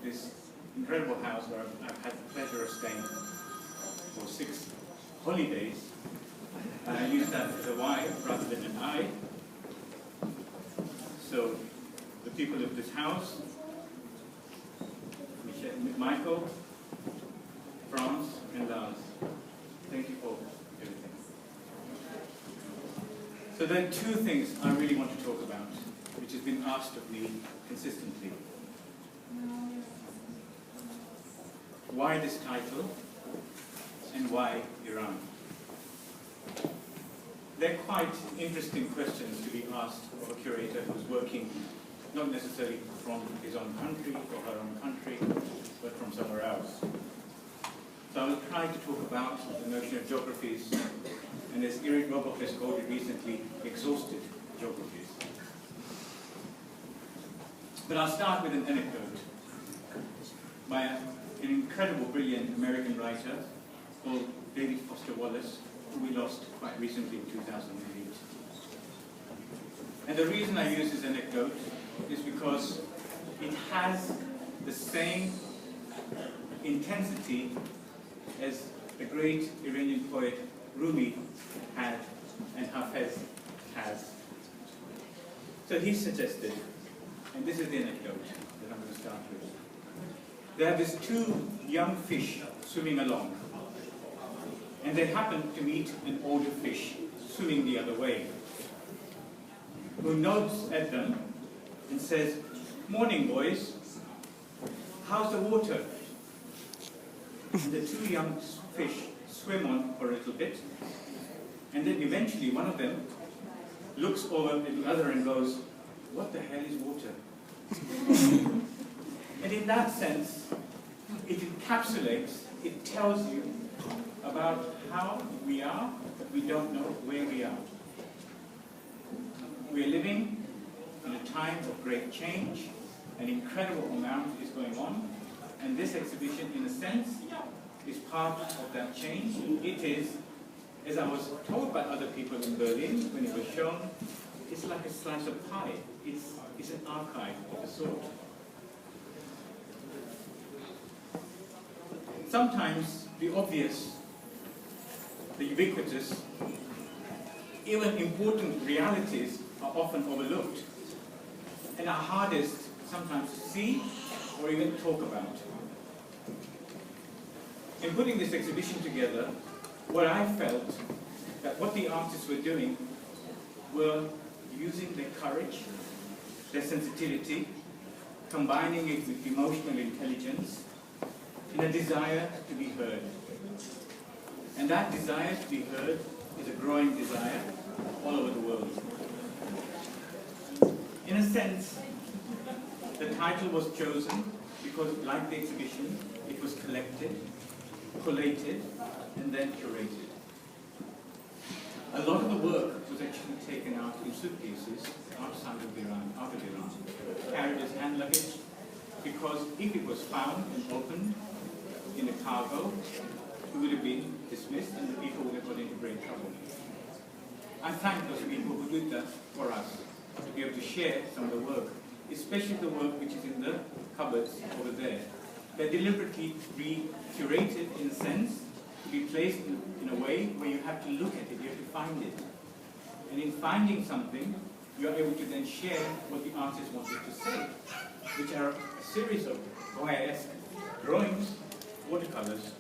this incredible house where I've had the pleasure of staying for 6 holidays. And I use that as a Y rather than an I. So the people of this house, Michael, France, and Lars, thank you for everything. So there are 2 things I really want to talk about, which has been asked of me consistently. Why this title, and why Iran? They're quite interesting questions to be asked of a curator who's working not necessarily from his own country or her own country, but from somewhere else. So I will try to talk about the notion of geographies, and as Eric Rogoff has called it recently, exhausted geographies. But I'll start with an anecdote by an incredible, brilliant American writer called David Foster Wallace, who we lost quite recently in 2008. And the reason I use this anecdote is because it has the same intensity as the great Iranian poet Rumi had and Hafez has. So he suggested, and this is the anecdote that I'm going to start with. There are these 2 young fish swimming along, and they happen to meet an older fish swimming the other way, who nods at them and says, "Morning, boys. How's the water?" And the 2 young fish swim on for a little bit, and then eventually one of them looks over at the other and goes, "What the hell is water?" And in that sense, it encapsulates, it tells you about how we are, but we don't know where we are. We are living in a time of great change. An incredible amount is going on, and this exhibition, in a sense, is part of that change. It is, as I was told by other people in Berlin when it was shown, it's like a slice of pie. It's an archive of a sort. Sometimes the obvious, the ubiquitous, even important realities are often overlooked and are hardest sometimes to see or even talk about. In putting this exhibition together, what I felt that what the artists were doing were using their courage, their sensitivity, combining it with emotional intelligence in a desire to be heard. And that desire to be heard is a growing desire all over the world. In a sense, the title was chosen because, like the exhibition, it was collected, collated, and then curated. A lot of the work was actually taken out in suitcases outside of Iran, out of Iran, carried as hand luggage, because if it was found and opened in a cargo, it would have been dismissed and the people would have got into great trouble. I thank those people who did that for us, to be able to share some of the work, especially the work which is in the cupboards over there. They're deliberately re-curated in a sense, to be placed in a way where you have to look at it, you have to find it. And in finding something, you're able to then share what the artist wanted to say, which are a series of Goya-esque drawings, watercolors.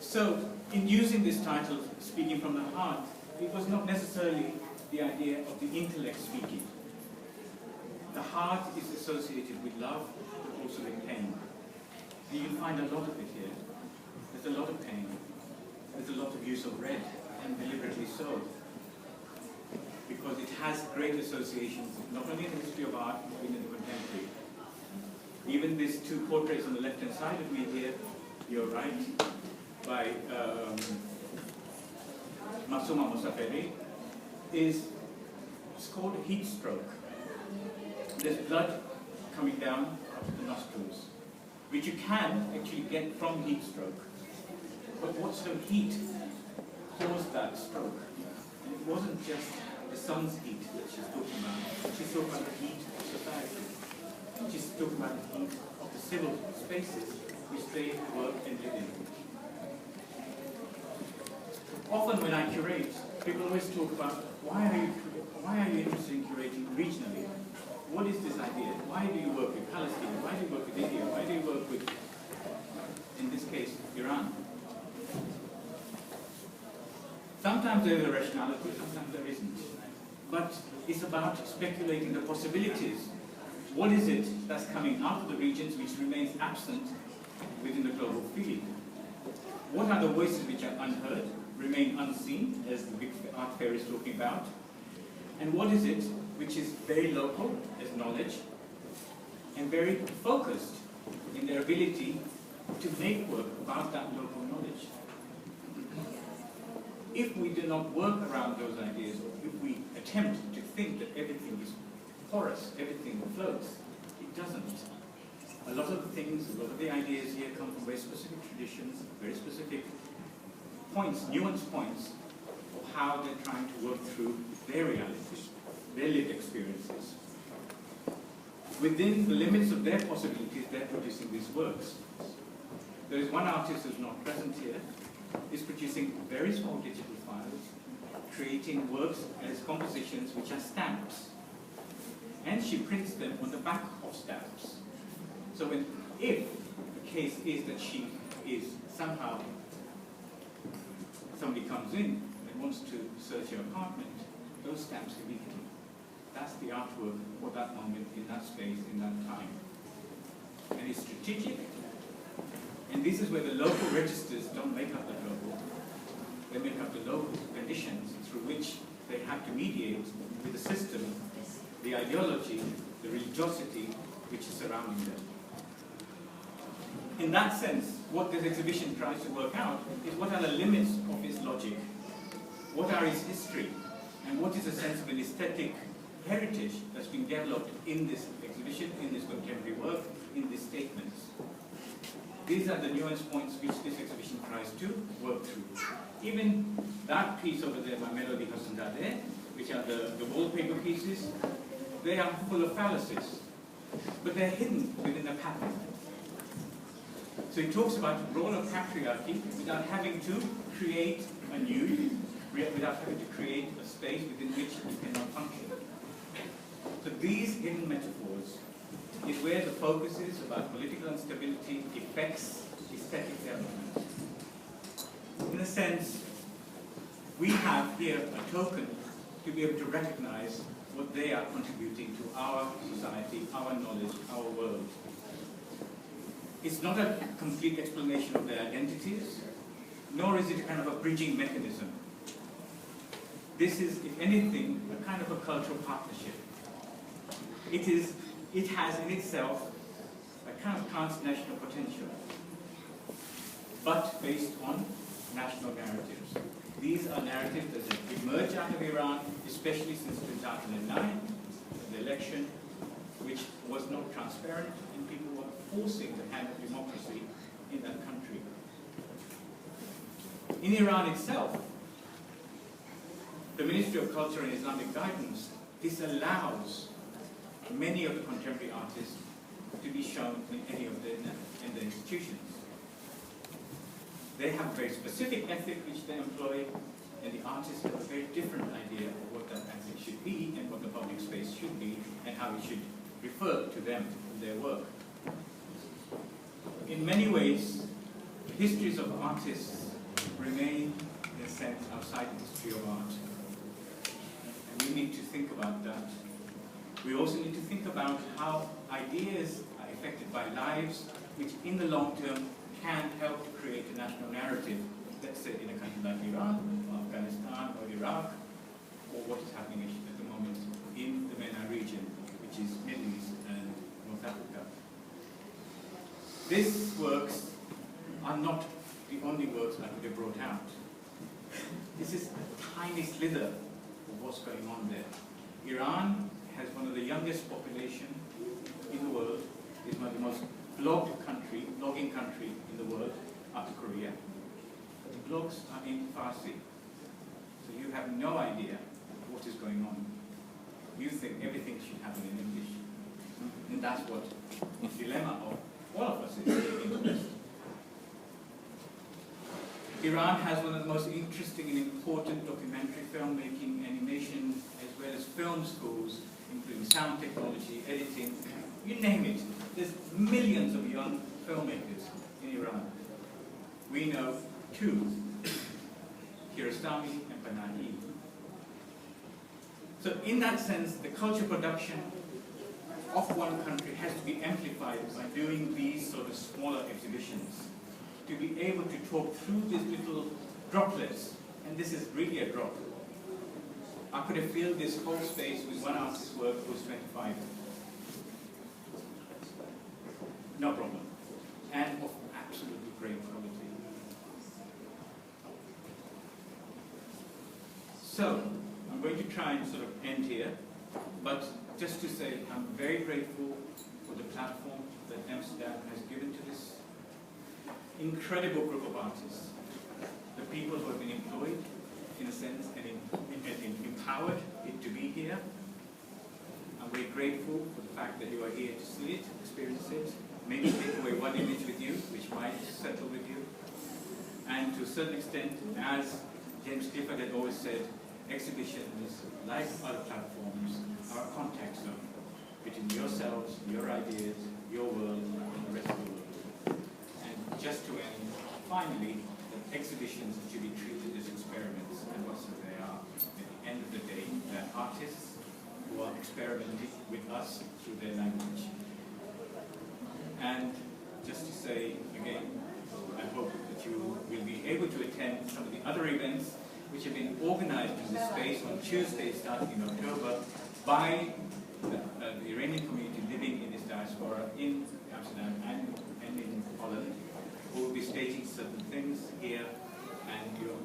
So, in using this title, Speaking from the Heart, it was not necessarily the idea of the intellect speaking. The heart is associated with love, but also with pain. And you find a lot of it here. There's a lot of pain. There's a lot of use of red, and deliberately so. Because it has great associations, not only in the history of art, but in the contemporary. Even these 2 portraits on the left-hand side of me here, you're right, by Masuma Musafiri, it's called heat stroke. There's blood coming down out of the nostrils, which you can actually get from heat stroke. But what sort of heat caused that stroke? And it wasn't just the sun's heat that she's talking about. She's talking about the heat of society. She's talk about the heat of the civil spaces which they work and live in. Often when I curate, people always talk about why are you interested in curating regionally? What is this idea? Why do you work with Palestine? Why do you work with India? Why do you work with, in this case, Iran? Sometimes there is a rationality, sometimes there isn't. But it's about speculating the possibilities. What is it that's coming out of the regions which remains absent within the global field? What are the voices which are unheard, remain unseen, as the big art fair is talking about? And what is it which is very local as knowledge and very focused in their ability to make work about that local knowledge? If we do not work around those ideas, or if we attempt to think that everything is porous, everything floats, it doesn't. A lot of the things, a lot of the ideas here come from very specific traditions, very specific points, nuanced points of how they're trying to work through their realities, their lived experiences. Within the limits of their possibilities, they're producing these works. There is one artist who's not present here, is producing very small digital files, creating works as compositions which are stamps. And she prints them on the back of stamps. So if the case is that she is somehow, somebody comes in and wants to search your apartment, those stamps can be hidden. That's the artwork for that moment, in that space, in that time. And it's strategic. And this is where the local registers don't make up the global. They make up the local conditions through which they have to mediate with the system, the ideology, the religiosity which is surrounding them. In that sense, what this exhibition tries to work out is what are the limits of its logic, what are its history, and what is a sense of an aesthetic heritage that's been developed in this exhibition, in this contemporary work, in these statements. These are the nuanced points which this exhibition tries to work through. Even that piece over there by Melody Hassanzadeh, which are the wallpaper pieces, they are full of fallacies, but they're hidden within a pattern. So he talks about the role of patriarchy without having to create a new, without having to create a space within which you cannot function. So these hidden metaphors is where the focus is about political instability affects aesthetic development. In a sense, we have here a token to be able to recognize what they are contributing to our society, our knowledge, our world. It's not a complete explanation of their identities, nor is it a kind of a bridging mechanism. This is, if anything, a kind of a cultural partnership. It has in itself a kind of transnational potential, but based on national narratives. These are narratives that have emerged out of Iran, especially since 2009, the election, which was not transparent, and people were forcing the hand of democracy in that country. In Iran itself, the Ministry of Culture and Islamic Guidance disallows many of the contemporary artists to be shown in any of the institutions. They have a very specific ethic which they employ, and the artists have a very different idea of what that ethic should be and what the public space should be and how it should refer to them and their work. In many ways, the histories of artists remain, in a sense, outside the history of art. And we need to think about that. We also need to think about how ideas are affected by lives which in the long term can help to create a national narrative, let's say in a country like Iran, or Afghanistan, or Iraq, or what is happening at the moment in the MENA region, which is Middle East and North Africa. These works are not the only works that they brought out. This is a tiny slither of what's going on there. Iran has one of the youngest population in the world, is one of the most blogging country in the world, after Korea. The blogs are in Farsi, so you have no idea what is going on. You think everything should happen in English. And that's what the dilemma of all of us is in the West. Iran has one of the most interesting and important documentary filmmaking, animation, as well as film schools, including sound technology, editing, you name it. There's millions of young filmmakers in Iran. We know two, Kiarostami and Panahi. So in that sense, the culture production of one country has to be amplified by doing these sort of smaller exhibitions, to be able to talk through these little droplets, and this is really a drop. I could have filled this whole space with one artist's work who's 25. No problem. And of absolutely great quality. So, I'm going to try and sort of end here, but just to say I'm very grateful for the platform that Amsterdam has given to this incredible group of artists, the people who have been employed, in a sense, and empowered it to be here. I'm very grateful for the fact that you are here to see it, experience it, maybe take away one image with you, which might settle with you. And to a certain extent, as James Clifford had always said, exhibitions, like other platforms, are a contact zone between yourselves, your ideas, your world, and the rest of the world. And just to end, finally, that exhibitions should be treated as experiments, and also they are. At the end of the day, they're artists who are experimenting with us through their language. And just to say again, I hope that you will be able to attend some of the other events which have been organized in this space on Tuesday starting in October by the Iranian community living in this diaspora in Amsterdam and in Holland, who will be staging certain things here, and you're